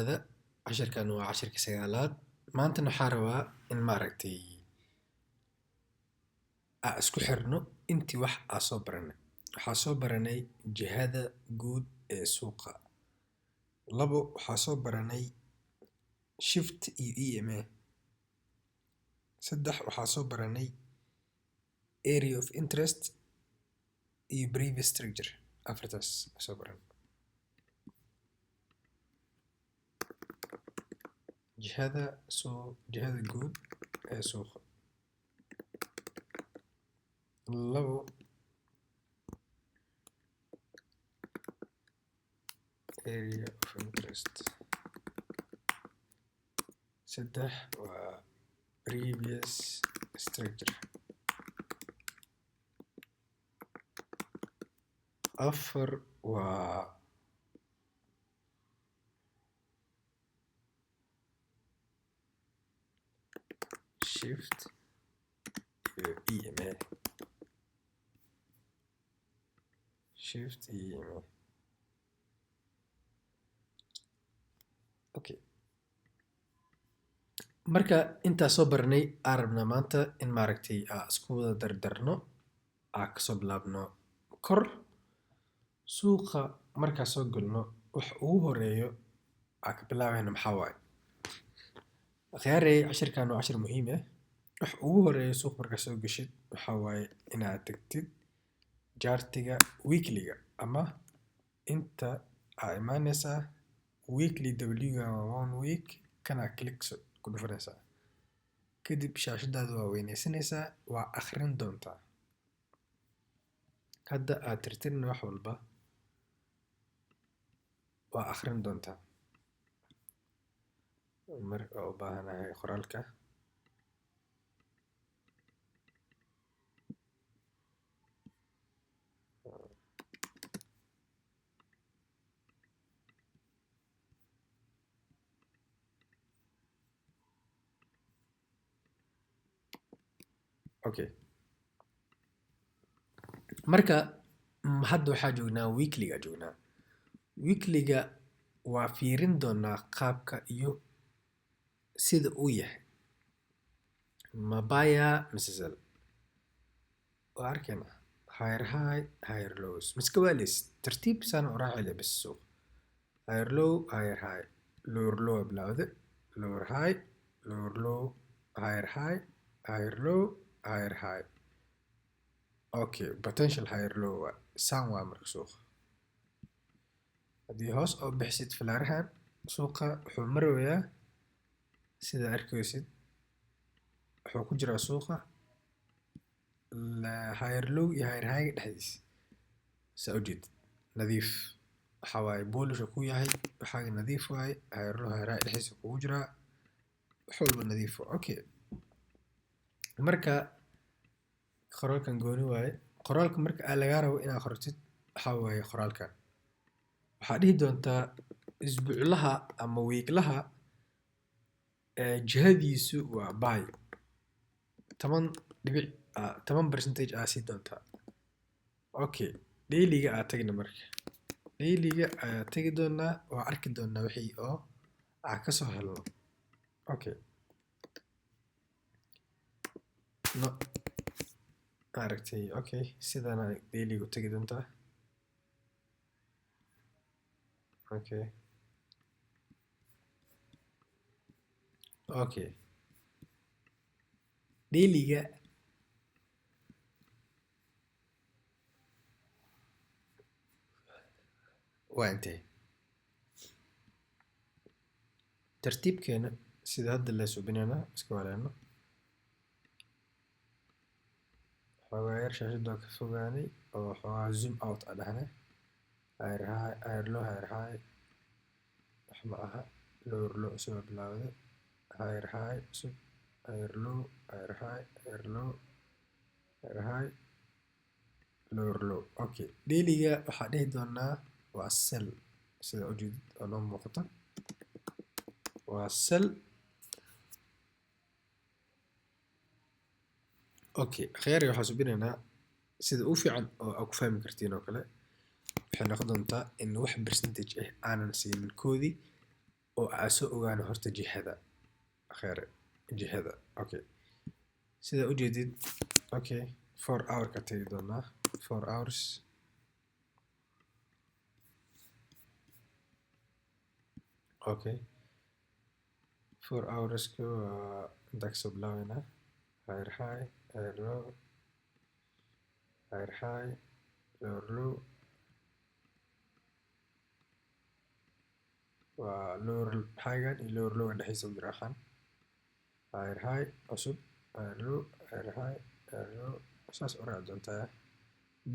هذا عشركان waa cashirka sagaalaad maanta waxaan rabaa in maaragtay aan isku xirno intii wax aan soo baranay waxaan soo baranay jihada guud ee suuqa labo waxaan soo baranay shift iyo EMA saddex waxaan soo baranay area of interest iyo previous structure afartaas soo baranay jihada guud ee suuqa labo area of interest saddex waa previous structure afar waa shift iyo EMA shift iyo EMA okay marka intaa soo baranay aan rabnaa maanta in maaragtay aan isku wada dardarno aan kasoo bilaabno kor suuqa markaa soo galno wax ugu horeeyo aan ka bilaabayno maxaa waaye akhyaarey cashirkan waa cashir muhiim ah wax ugu horeeyo suuq markaa soo gashid waxaa waaye inaad tagtid jaartiga weekliga ama inta aa imaanaysaa weekly w-ga waa 1 week kana click ku dhufanaysaa kadib shaashadaada waa weynaysanaysaa waa akhrin doontaa hadda aad tirtirin wax walba waa akhrin doontaa marka u baahanahay qoraalka okay marka hadda waxaa joognaa weekliga waa fiirin doonaa qaabka iyo sida uu yahay mabaya mise sell waa arkaynaa higher high higher lows miska waa leys tartiib saan u raacile bas suuq higher low higher high lower low bilaawde lower high lower low higher high higher low higher high okay potential higher low saan waa marka suuqa haddii hoos oo bixisid filaarahan suuqa wuxuu marayaa sida arkaysid wuxuu ku jiraa suuqa higher low iyo higher high dhexdiisa saa u jeed nadiif waxaa waaye bullish ku yahay waxaaga nadiif waaye higher low higher high dhexdiisa kugu jiraa wax walba nadiif okay marka qoraalkan gooni waaye qoraalka marka aa lagaa rabo inaad qortid waxaa waaye qoraalkan waxaa dhihi doontaa isbuuclaha ama wiiglaha jihadiisu waa buy 10% aa sii doontaa okay dailyga aa tagna marka dailyga ayaa tagi doonaa waa arki doonaa wixii oo aa kasoo helno okay no aragtay okay sidana dailyga u tagi doontaa okay okay dailyga waa intee tartiibkeena sida hadda la subinayna iska walaano xoogaa yar shaashada ka fogaanay oo xoogaa zoom out a dhahnay higher high higher low higher high wax ma aha lower low soo bilaawda higher high sub higher low higher high higher low higher high lower low okay dailyga waxaa dhihi doonaa waa sell sida u jeedid oo noo muuqata waa sell okay khayr waxaa subinaynaa sida u fiican oo aad ku fahmi kartiin oo kale waxay noqon doontaa in wax percentage ah aanan siinin koodii oo aan soo ogaano horta jihada kheer jihada okay sida u jeedid okay 4 hour ka tagi doonaa 4 hours okay 4 hours ka inta kasoo bilaabeynaa higher high higher low higher high lower low waa lower high-gan iyo lower low-gan dhexdiisa u jira waxaan higher high cusub higher low higher high higher low saas u raaci doontaa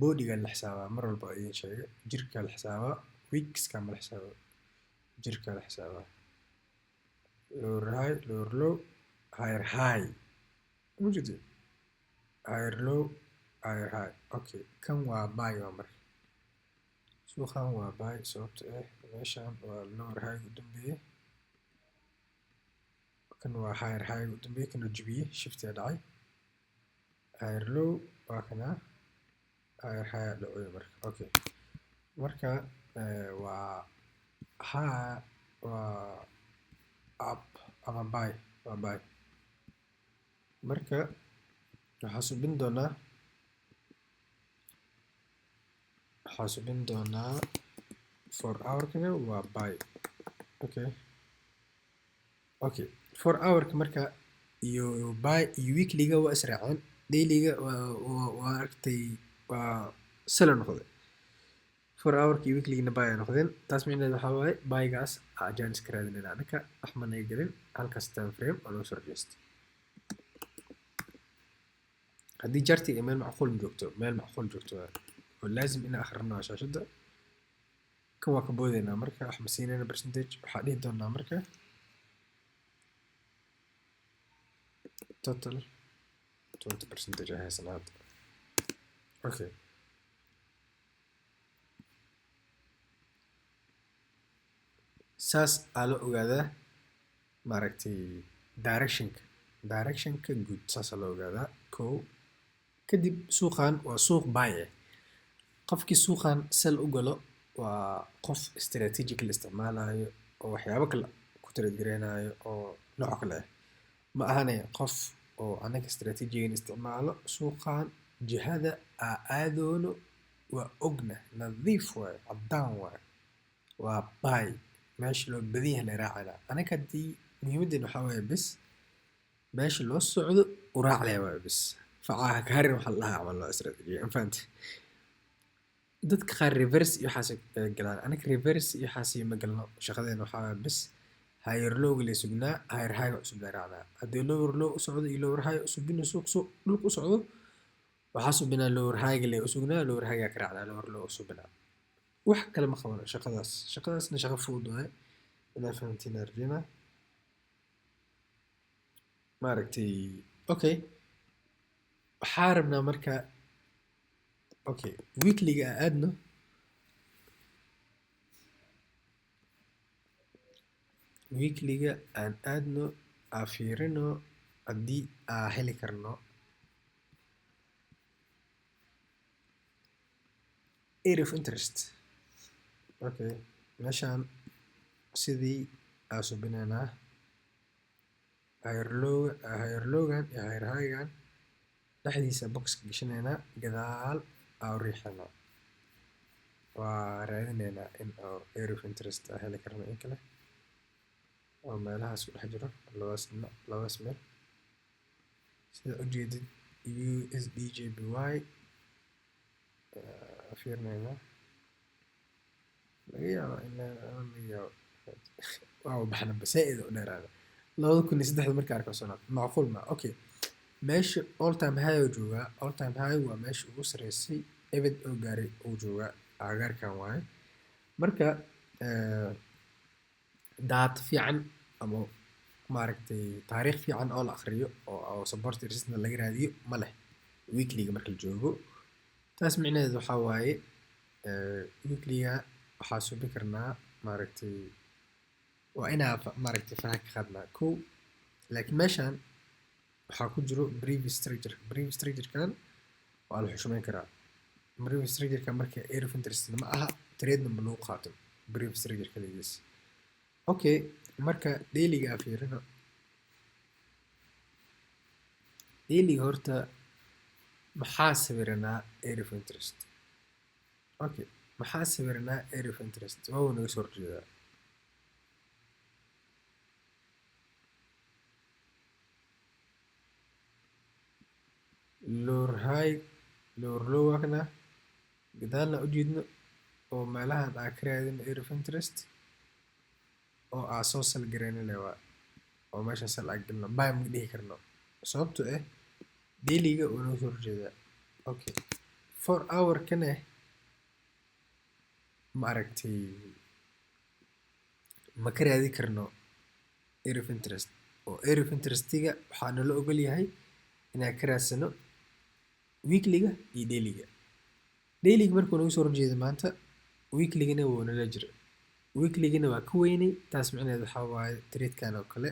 bodiga la xisaabaa mar walba idiin sheega jirka la xisaabaa weekska ma la xisaabaa jirka la xisaabaa lower high lower low higher high mujidi higher low higher high okay kan waa buy waa marka suuqan waa buy sababta meeshan waa lower high u dambeeyay kan waa higher high u dambeeyay kan jibiyay shift ya dhacay higher low waa kana higher high dhacay marka okay marka waa up ama buy waa buy marka waxaan subin doonaa 4 hour kana waa buy okay 4 hour ka marka iyo buy iyo weekly-ga waa israaceen daily-ga waa aragtay waa sell noqday 4 hour iyo weekly-gina buy noqdeen taas micnaheedu waxa waaye buy-gaas agents ka raadinayna anaka axman ay gelin halkaas time frame oo loo soo jeestay haddii jarti meel macquul joogto oo laazim inaan akhrino shaashada kan waa ka boodaynaa marka wax ma siinayna percentage waxaa dhihi doonaa marka total 20% ah haysanaa okay saas aa la ogaadaa maaragtay directionka guud saas aa la ogaadaa kow kadib suuqan waa suuq buy qofkii suuqan sell u galo waa qof strategical isticmaalayo oo waxyaabo kale ku trade gareynayo oo nooc kale ma ahane qof oo anaga strategigan isticmaalo suuqan jihada aadoono waa ogna nadiif waaye caddaan waaye waa buy meesha loo badan yahay la raacana anaga haddii muhiimadeena waxaa waaye bis meesha loo socdo u raac leh waaye bis facaaha ka harin waxaa la dhahaa camal loo strategiya infante dadka qaar reverse iyo waxaas galaan anaga reverse iyo waxaas ma galno shaqadeena waxaa waaye bis higher low la sugnaa higher high cusub la raacnaa haddii lower low u socdo iyo lower high usubina suuq dhulka u socdo waxaa subinaa lower high la sugnaa lower high ka raacnaa lower low subinaa wax kale ma qabano shaqadaasna shaqo fudud waaye inaa fahamtiin arjina maaragtay okay waxaa rabnaa marka okay weekly-ga aadno weekly-ga aan aadno aan fiirino haddii aan heli karno area of interest okay meeshaan sidii aan subinaynaa higher low-gan iyo higher high-gan dhexdiisa boxka gashanaynaa gadaal aan riixanaa waa raadinaynaa in area of interest aan heli karno in kale oo meelahaas ku dhex jiro labadaas meel sida ujeedid USDJPY fiirinaynaa laga yaabaa in waa baxna basaaid u dheeraada 2003 markaa arko sano macquul ma okay meesha all time high oo joogaa all time high waa meesha ugu sareysay ebed oo gaaray uu joogaa agaarkan waaye marka daata fiican ama maaragtay taariikh fiican oo la akhriyo oo support resistance laga raadiyo ma leh weekly-ga marka la joogo taas micnaheedu waxaa waaye weekly-ga waxaa subi karnaa maaragtay waa inaa maaragtay faraha ka qaadnaa kow laakiin meeshaan waxaa ku jiro previous structure-kan waa la xushmeyn karaa previous structure-ka marka area of interest ma aha trade-na ma lagu qaato previous structure kaligiis okay marka daily-ga aan fiirino daily-ga horta maxaa sawiranaa area of interest. Okay, maxaa sawiranaa area of interest waa naga soo horjeedaa. lower high lower low waa kana gadaalna u jeedno oo meelahan aan ka raadin area of interest oo aan soo salgareynin leh waa oo meesha sal aan gelno baa ma dhihi karno sababtoo ah daily-ga oo naga soo horjeedaa. Okay, 4 hour kana ma aragtay ma ka raadi karno area of interest oo area of interestiga waxaa nala ogol yahay inaan ka raadsano weekly-ga iyo daily-ga. daily-ga markuu naga soo horjeedo maanta weekly-gana wuu nala jira weekly-gana waa ka weynay taas micnaheed waxaa waaye trade-kan oo kale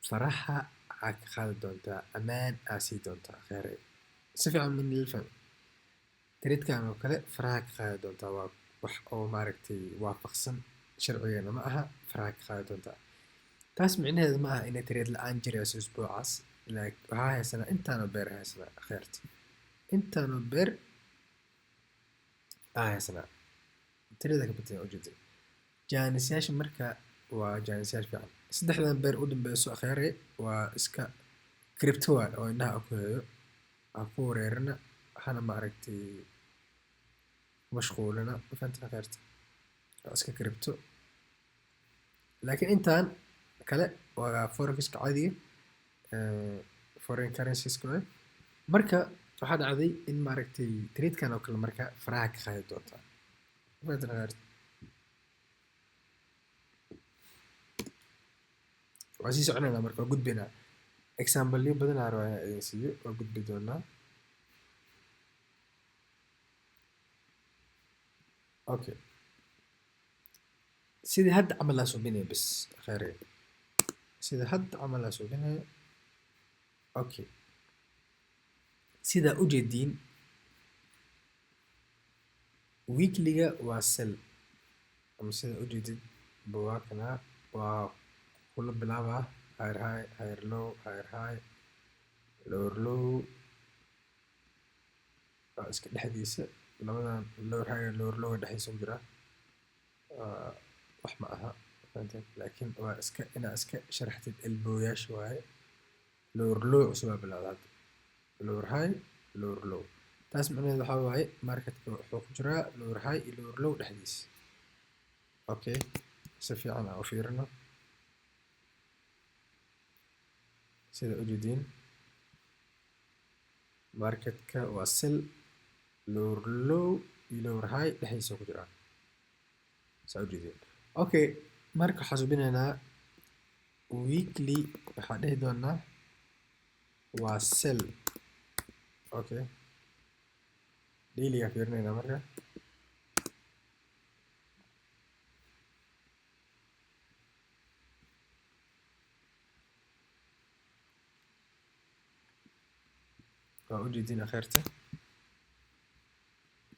faraha aa ka qaadi doontaa ammaan aa sii doontaa kheyray si fiican min la fahmo trade-kan oo kale faraha ka qaadi doontaa waa wax oo maaragtay waafaqsan sharcigeena ma aha faraha ka qaadi doontaa taas micnaheed ma aha inay trade la-aan jirayso isbuucaas waxaa haysanaa intaanoo beer haysanaa kheyrta intaanoo beer aa haysanaa tirada ka badan ujeedin jaanisyaasha marka waa jaanisyaal fiican saddexdan beer u dambeyso kheyray waa iska crypto waay oo indhaha ku hayo aan ku wareerina waxaana maaragtay mashquulina mafahantaa kheyrta waa iska crypto laakiin intaan kale waa forex-ka caadiga foreign currencies waay marka waxaa dhacday in maaragtay trade-kan oo kale marka faraha ka qaadi doontaa mafahantaa kheyrta waa sii soconaynaa marka waa gudbaynaa example-yo badan aa rabaa inaan idin siiyo waa gudbi doonaa. Okay, sidii hadda camal laa suubinaya bas kheyray sida hadda camal laa suubinaya. Okay, sidaa ujeediin weekly-ga waa sell ama sida ujeedid bawaakana waa kula bilaabaa higher high higher low higher high lower low waa iska dhexdiisa labadan lower high lower low dhexdiisa ku jira wax ma aha laakiin waa iska inaa iska sharaxtid elbowyaasha waaye lower low cusub aa bilaawda hadda lower high lower low taas micnaheed waxaa waaye marketka wuxuu ku jiraa lower high iyo lower low dhexdiisa. Okay, si fiican aan u fiirino sida ujeediin marketka waa sell lower low iyo lower high dhexdiisa ku jiraa saa ujeediin. Okay, marka waxaa suubinaynaa weekly waxaa dhihi doonaa waa sell. Okay, daily-ga fiirinaynaa marka waa ujeediin kheyrta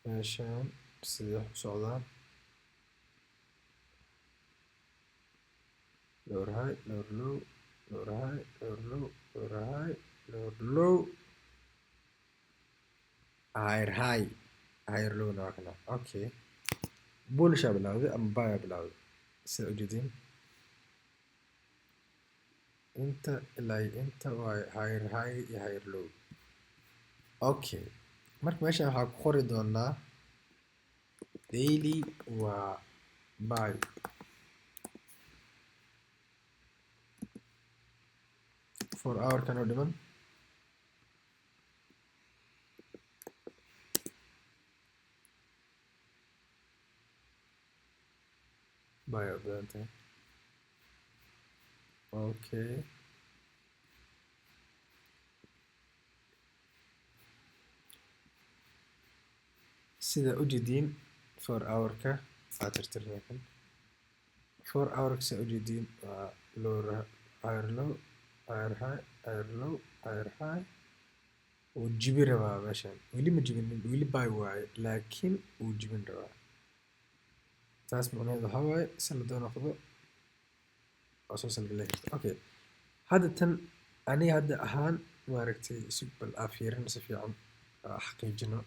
meeshaan sida wax u socdaan lower high lower low lower high lower low lower high lower low higher high higher low na waa kana. Okay, bullish aa bilaawday ama buy aa bilaawday sida ujeediin inta ilaa inta waa higher high iyo higher low. Okay, marka meeshaan waxaa ku qori doonaa daily waa buy 4 hour kan oo dhiman buy u badan tahay. Okay, sida ujeediin 4 hour-ka aa tirtirnaa kan 4 hour-ka sida ujeediin waa lower higher low higher high higher low higher high wuu jibi rabaa meeshaan weli ma jibinin weli buy waaye laakiin wuu jibin rabaa taas macnaheed waxaa waaye si la doo noqdo أساسا بالله. أوكي هذا تن أنا هذا أهان ماركتي سب الأخير نسفي عن حقيقة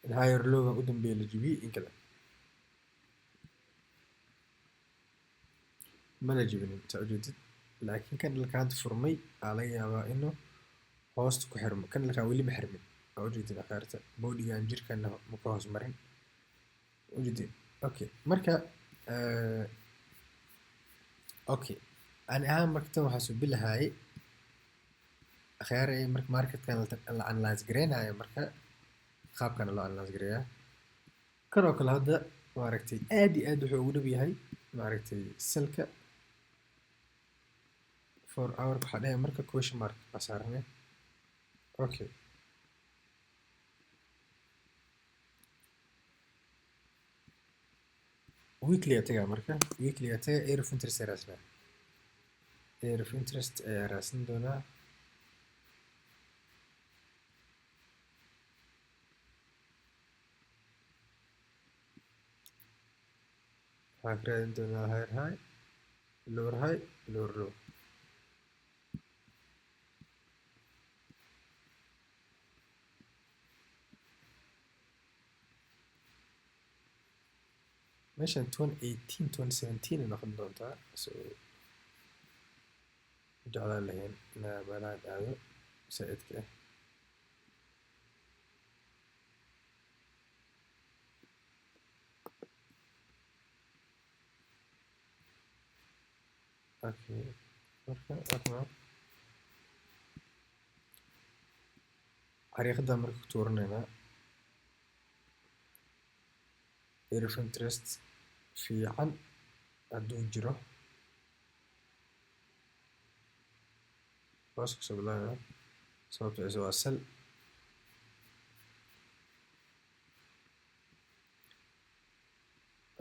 الهاير لغة قدام بيلجبي إن كذا ما لجبني تأجدت لكن كان اللي كانت فرمي علي إنه هوست كحرم كان اللي كان ولي محرمي أوجد الأخيرة بودي أنجر كان مكوهس مرن وجدي أوكي مركا أوكي أنا أهم مركتين وحاسب بالله هاي أخيرا مرك ماركت كان الأنلايز جرين هاي مركا خاب كان الأنلايز جريا كانوا كل هذا ماركتي آدي وحوله بيهاي ماركتي سلكة for our حدايا مركا question mark أسعرنا أوكي weekly أتجا مركا weekly أتجا air of interest راسنا air of interest راسنا دونا هاكرا دونا هاي هاي lower low ماشي 2018 2017 ناخذ دونتا سو جعل لهين نا بلاد هذا سعيد كده اوكي مركا حريقة مركا تورنينا air of interest في عن عدو جرو بس كسب لنا صوت عزو أسل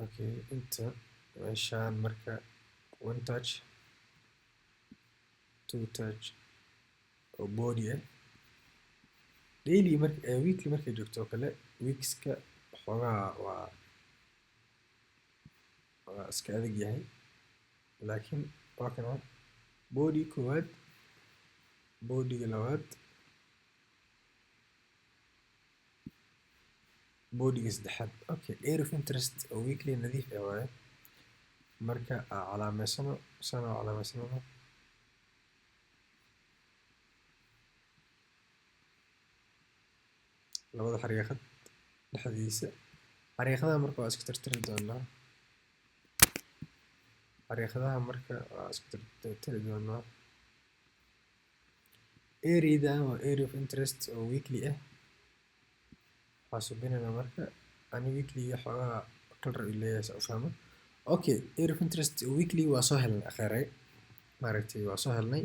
اوكي انت عشان مركا 1 touch 2 touch او body daily مركا weekly مركا جوكتو كلا weeks كا حوغا اسكا أدق ياهي لكن واكنا body كواد body لواد body سدحد اوكي air of interest او weekly نظيف اواي مركا على سنة على سنة labada xariiqad dhexdiisa xariiqadaha marka waa isku tirtiri doonaa xariiqadaha marka waa isku tirtiri doonaa areadan waa area of interest oo weekly ah waxaa subinayna marka ani weekly xoogaa kalar uu leeyahay saa u fahmo okay area of interest weekly waa soo helnay akhiray maaragtay waa soo helnay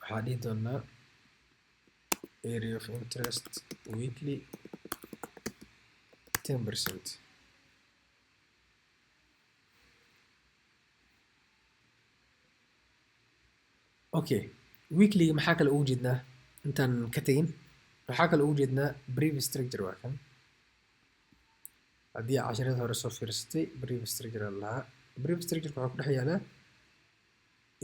waxaa dhihi doonaa area of interest weekly 10%. اوكي weekly maxaa kale ugu jeednaa intaan ka tagin waxaa kale ugu jeednaa brief structure waa kan haddii casharada hore soo fiirsatay brief structure lahaa brief structure waxaa ku dhex yaalaa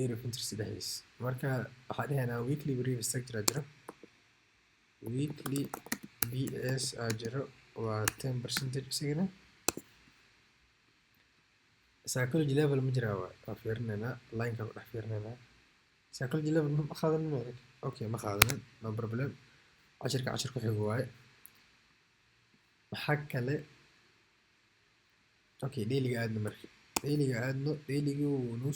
area of interest dhexdiisa marka waxaa dhahaynaa weekly brief structure aa jiro weekly bs aa jiro waa 10% isagana psychology level ma jiraa waa fiirinaynaa lineka ku dhex fiirinaynaa psychology level ma qaadanin maarik okay ma qaadanin no problem cashirka ku xigo waaye maxaa kale okay dailiga aadno marka dailiga aadno dailigi wuu noo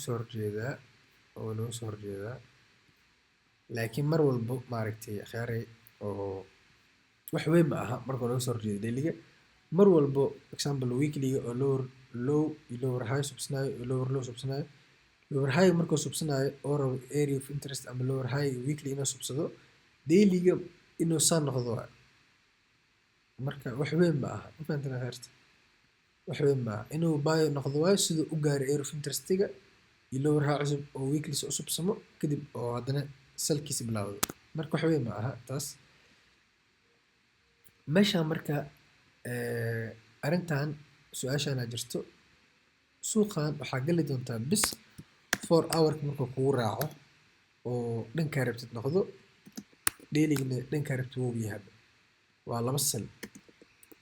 soo horjeedaa laakiin mar walbo maaragtay khiyaaray oo wax weyn ma aha marka laga soo horjeedo dailiga mar walbo example weeklyga oo lower high subsanayo lower low subsanayo lower high markuu subsanayo oo rabo area of interest ama lower high weekly inuu subsado dailiga inuu saan noqdo marka wax weyn ma aha ma fahantina khayrta wax weyn ma aha inuu baayo noqdo waayo siduu u gaaray area of interestiga iyo lower high cusub oo weekly u subsamo kadib oo haddana salkiisa bilaawdo marka wax weyn ma aha taas meesha marka arrintan su-aashaana jirto suuqan waxaa gali doontaa bis 4 hour markuu kugu raaco oo dhankaa rabtid noqdo dailigna dhankaa rabtid wuu yahay waa laba sel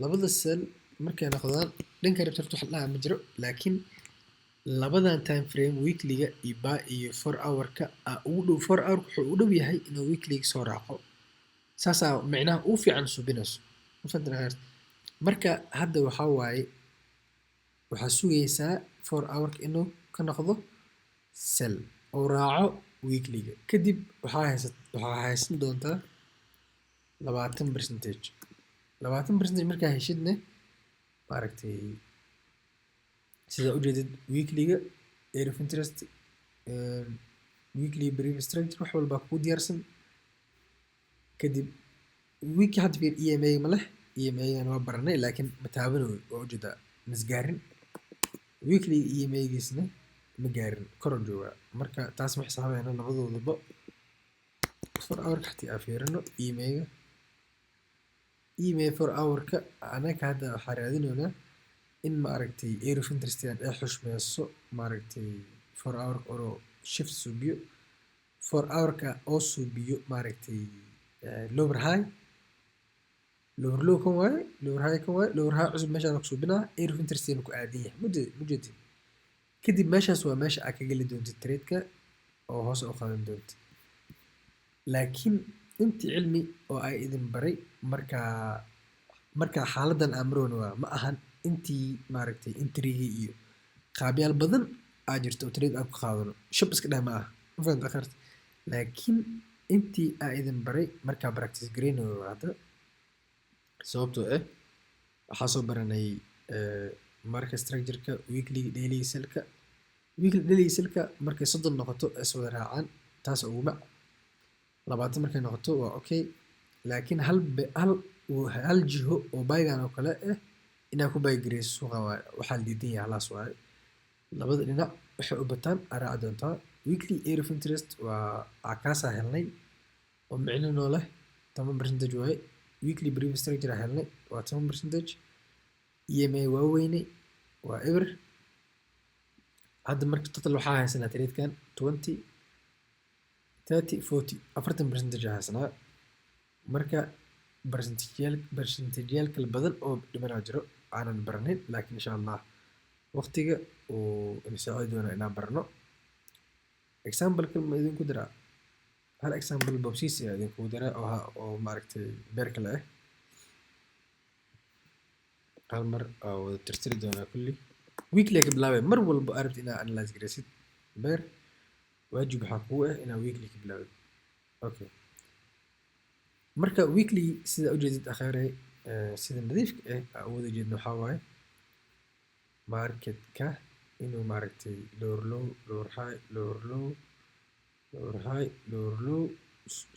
labada sel markay noqdaan dhankaa rabtid wax dhaha ma jiro laakiin labadan time frame weeklyga iyo 4 hour-ka ugu dhow 4 hour wuxuu u dhow yahay inuu weeklyga soo raaco saasaa micnaha uu fiican subinayso marka hadda waxaa waaye waxaa sugaysaa 4 hour inuu ka noqdo sel oo raaco weeklyga kadib waxaa haysan doontaa 20% 20% markaa heshidna maaragtay sida ujeedid weeklyga area of interest weekly brief structure wax walba ku diyaarsan kadib week hadda fiir EMA ma leh EMA aan waa baranay laakiin ma taabanayo waa ujeedaa masgaarin weekly EMA giisna ma gaarin kor jooga marka taas ma xisaabayna labadoodaba 4 hour xatii afiirino EMA 4 hour-ka anaka hadda waxaa raadinaynaa in maaragtay area of interest ay xushmeyso maaragtay 4 hour oo shift subiyo 4 hour-ka oo subiyo maaragtay lower high lower low kan waaye lower high cusub meeshaan ku subinaa area of interest ku aadan yahay mujedi kadib meeshaas waa meesha aad ka geli doonto trade-ka oo hoos u qaadan doonto laakiin intii cilmi oo ay idin baray marka xaaladan amroon waa ma ahan intii maaragtay intrigi iyo qaabyaal badan aa jirto trade aad ku qaadano shab iska dheh ma aha ma fahamta akharta laakiin intii aa idin baray markaa practice gareynayo hadda sababtoo ah waxaa soo baranay marka structure-ka weekly daily selka markay 30 noqoto is wada raacaan taas uguma 20 markay noqoto waa okay laakiin hal jiho oo baygan oo kale ah inaa ku baygareyso suuqa waxaa la diidan yahay halaas waaye labada dhinac waxay u bataan araaci doontaa weekly area of interest waa kaasaa helnay oo micno noo leh 10% waaye weekly brief structure helnay waa 10% EMA waa weynay waa ever hadda marka total waxaa haysanaa trade-kan 20 30 40 40% haysanaa marka percentageyaal kala badan oo dhimanaa jiro aanan baranin laakiin insha allah waqtiga uu insaacidi doona inaan barano example kalma idinku diraa hal example bobsiis ayaa idinku diraa oo maaragtay beer kale ah hal mar wada tirtiri doonaa kulli weekly ka bilaabay mar walba arabti inaa analyze garaysid beer waajib waxaa kugu ah inaa weekly ka bilaabid okay marka weekly sida ujeedid akhiray sida nadiifka ah wada jeedno waxaa waaye marketka inuu maaragtay lower low lower high lower low lower high lower low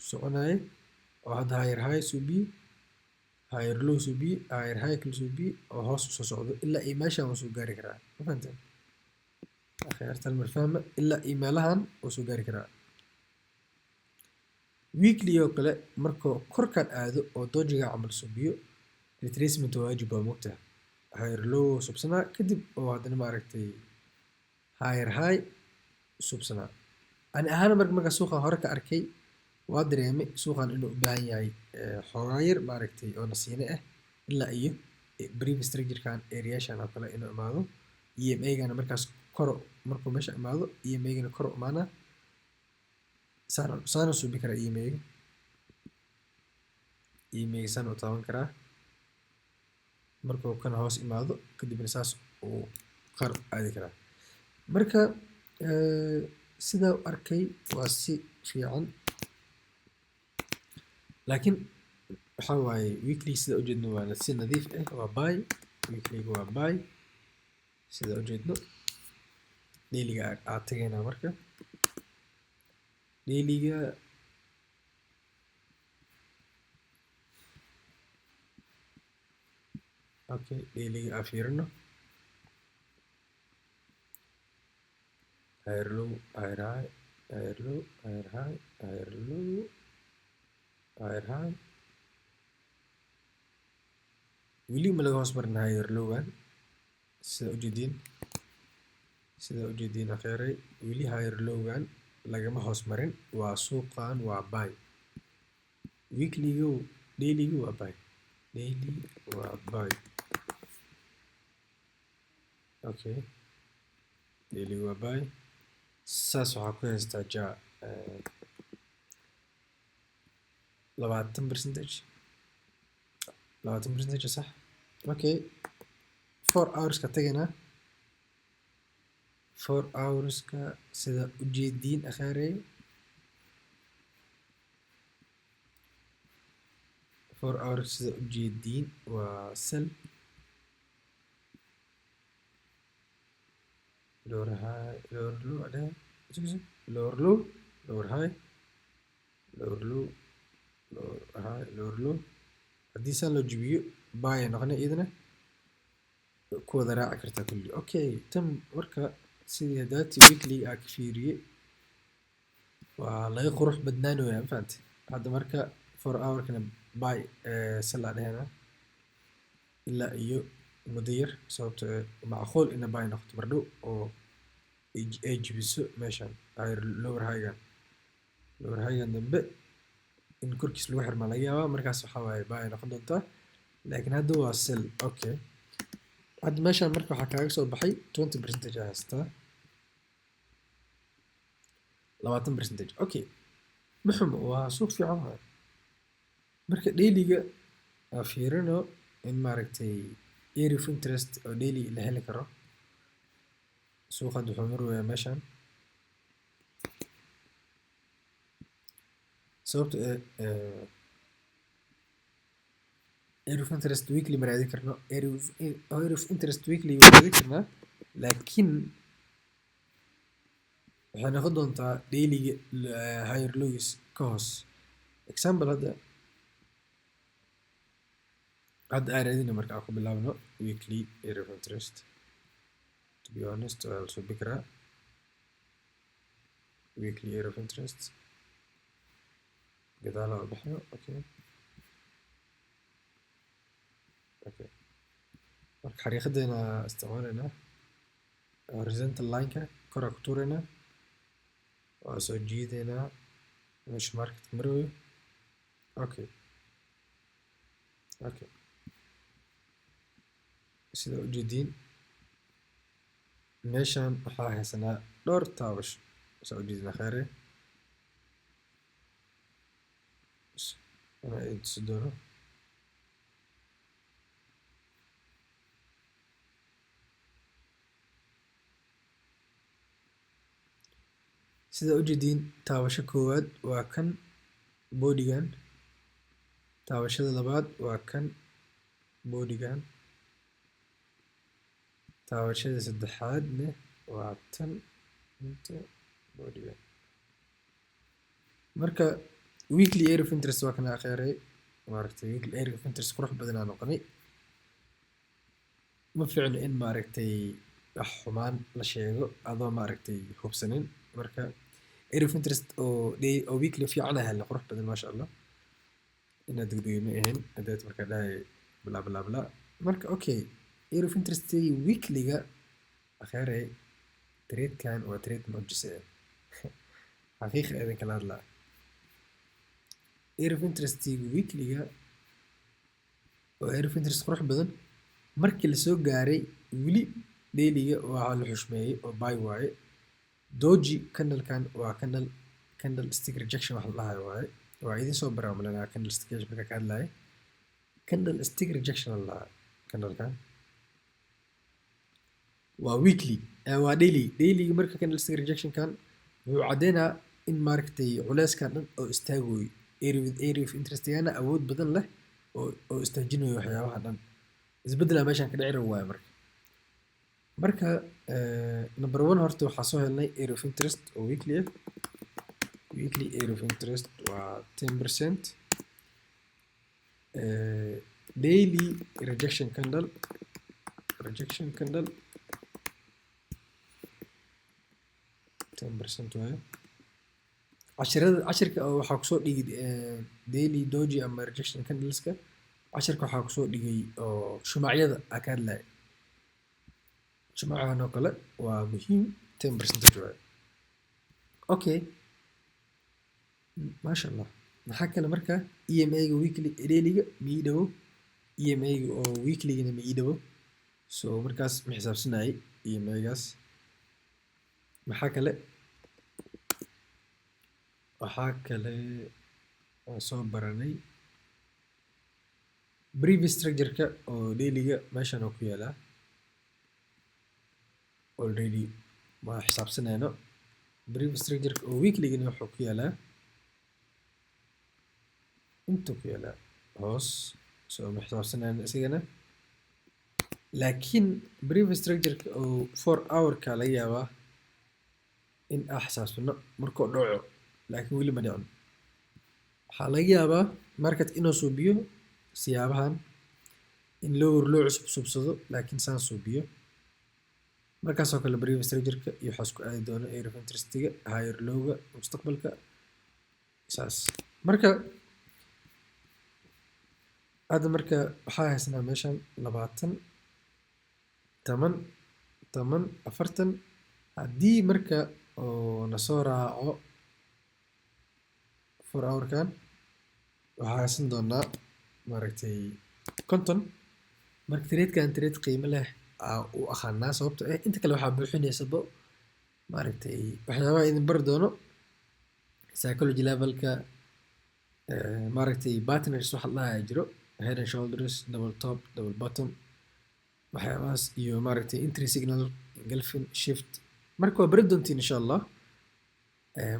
soconayo oo hadda higher high subiye higher low subiye higher high kala subiye oo hoos usoo socdo ilaa iyo meeshaan uu soo gaari karaa ma fahanteen akhyaartan mar fahma ilaa iyo meelahan uu soo gaari karaa weekly oo kale markuu korkaan aado oo dojiga camal subiyo retracement waajib waa mogta higher low subsanaa kadib oo haddana maaragtay higher high subsanaa ani ahaan marka suuqan hore ka arkay waa dareemay suuqan inuu u baahan yahay xoogaa yar maaragtay oo nasiine ah ilaa iyo brief structure-kan areation oo kale inuu imaado EMA-gana markaas koro markuu meesha imaado EMA-gana koro imaanaa saana subi karaa EMA-ga saana u taaban karaa markuu kana hoos imaado kadibna saas uu qar aadi karaa marka sidaa u arkay waa si fiican laakiin waxaa waaye weekly sida ujeedno waa si nadiif ah waa buy weeklyga waa buy sida ujeedno dailyga aad tagaynaa marka dailyga okay dailyga aan fiirino higher low higher high higher low higher high higher low higher high weli ma laga hoos marin higher lowan sida ujeediin sida ujeediin akhiray weli higher lowgan lagama hoos marin waa suuqan waa buy weekly-gu daily-gu waa buy daily waa buy okay daily waa buy saas waxaa ku haystaa ja 20% صح okay 4 hours ka tagana 4 hours ka sida ujeediin akhiray 4 hours sida ujeediin waa sell lower high lower low ada lower low lower high lower low lower high lower low haddii saan loo jibiyo buy noqona idina ku wada raaci kartaa kulli okay tan marka sidii hadaati weekly aa ka fiiriyey waa laga qurux badnaanaya ma fahantay hadda marka 4 hour kana buy sell aa dhehena ilaa iyo muddo yar sababtoo macquul ina buy noqoto mardhow oo ay jibiso meeshan lower high-gan dambe in korkiis lagu xirma laga yaabaa markaas waxaa waaye buy noqon doontaa laakiin hadda waa sell okay hadda meeshan marka waxaa kaaga soo baxay 20% haystaa 20% okay muxum waa suuq fiican waay marka daily-ga aa fiirino in maaragtay area of interest oo daily la heli karo suuq hadda wuxuu marwayaa meeshan sababto area of interest weekly ma raadin karno area of interest weekly ma raadin karnaa laakiin waxay noqon doontaa daily-ga higher lows ka hoos example hadda aan raadina marka aan ku bilaabno weekly area of interest to be honest waa lasoo bikaraa weekly area of interest gadaal aan baxno okay marka xariiqadeena isticmaalaynaa horizontal line-ka kor aan ku tuuraynaa waa soo jiidaynaa meesha marketka marwayo okay sida ujeediin meeshan waxaa haysanaa dhowr taabash sida ujeediin akhiray ana idin tusi doono sida ujeediin taabasho koowaad waa kan bodygan taabashada labaad waa kan bodygan taabashada saddexaadna waa tan inta bodygan marka weekly area of interest waa kana akhiray maaragtay weekly area of interest qurux badan aan noqonay ma fiicno in maaragtay wax xumaan la sheego adoo maaragtay hubsanin marka area of interest oo weekly fiican ah la qurux badan maasha Allah inaad degdegay ma ahayn hadaad marka dhahay bla bla bla marka okay area of interest weekly-ga akhiray trade-kan waa trade mucjise xaqiiqa idin kala hadlaa area of interest weekly-ga oo area of interest qurux badan markii lasoo gaaray weli daily-ga waa la xushmeeyey oo buy waaye doji candle-kan waa candle stick rejection wax la dhahayo waaye waa idin soo baraamulanaa candle stick marka ka hadlayo candle stick rejection la dhahayo candle-kan waa weekly waa daily marka candle stick rejection kan wuxuu cadeynaa in maaragtay culeyskan dhan oo istaagooyo area of interest-gana awood badan leh oo istaajinayo waxyaabaha dhan isbeddela meeshan ka dhici waayo marka number 1 horta waxaa soo helnay area of interest oo weekly area of interest waa 10% daily rejection candle 10% waaye cashirka waxaa kusoo dhigay daily doji ama rejection candleska cashirka waxaa kusoo dhigay oo shumacyada aa ka hadlaya jumcahan oo kale waa muhiim 10% waaye. Okay, maasha allah. Maxaa kale marka EMA-ga weekly daily-ga ma ii dhawo, EMA-ga oo weekly-gana ma ii dhawo. So markaas ma xisaabsanayay EMA-gaas. Maxaa kale oo soo baranay previous structure-ka oo daily-ga meeshan oo ku yaalaa already ma xisaabsanayno. previous structure-ka oo weekly-gana wuxuu ku yaalaa inta ku yaalaa hoos, so ma xisaabsanayno isigana. Laakiin previous structure-ka oo 4 hour-ka laga yaabaa in aan xisaabsano markuu dhaco, laakiin weli ma dhicin. Waxaa laga yaabaa market inuu suubiyo siyaabahan in lower loo cusubsado, laakiin saan suubiyo markaasoo kale previous structure-ka iyo waxaa isku aadi doona area of interest-ga higher low-ga mustaqbalka saas. Marka hadda marka waxaa haysanaa meeshan 20 10 10 40 haddii marka oo na soo raaco 4 hour-kan waxaa haysan doonaa maaragtay 50. marka trade-kan trade qiimo leh u aqaanaa sababtoo ah inta kale waxaa buuxineysaba maaragtay waxyaabaha idin bari doono psychology level-ka, maaragtay partners waxa la dhahaa jiro, head and shoulders, double top, double bottom, waxyaabahaas iyo maaragtay entry signal, engulfing, shift. marka waa bari doontiin insha allah.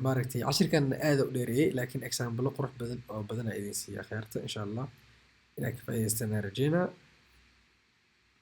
maaragtay cashirkan aad u dheereeyay laakiin example qurux badan oo badan idin siiya khayrta insha allah inaa ka faa'iidaystaan rajeynaa.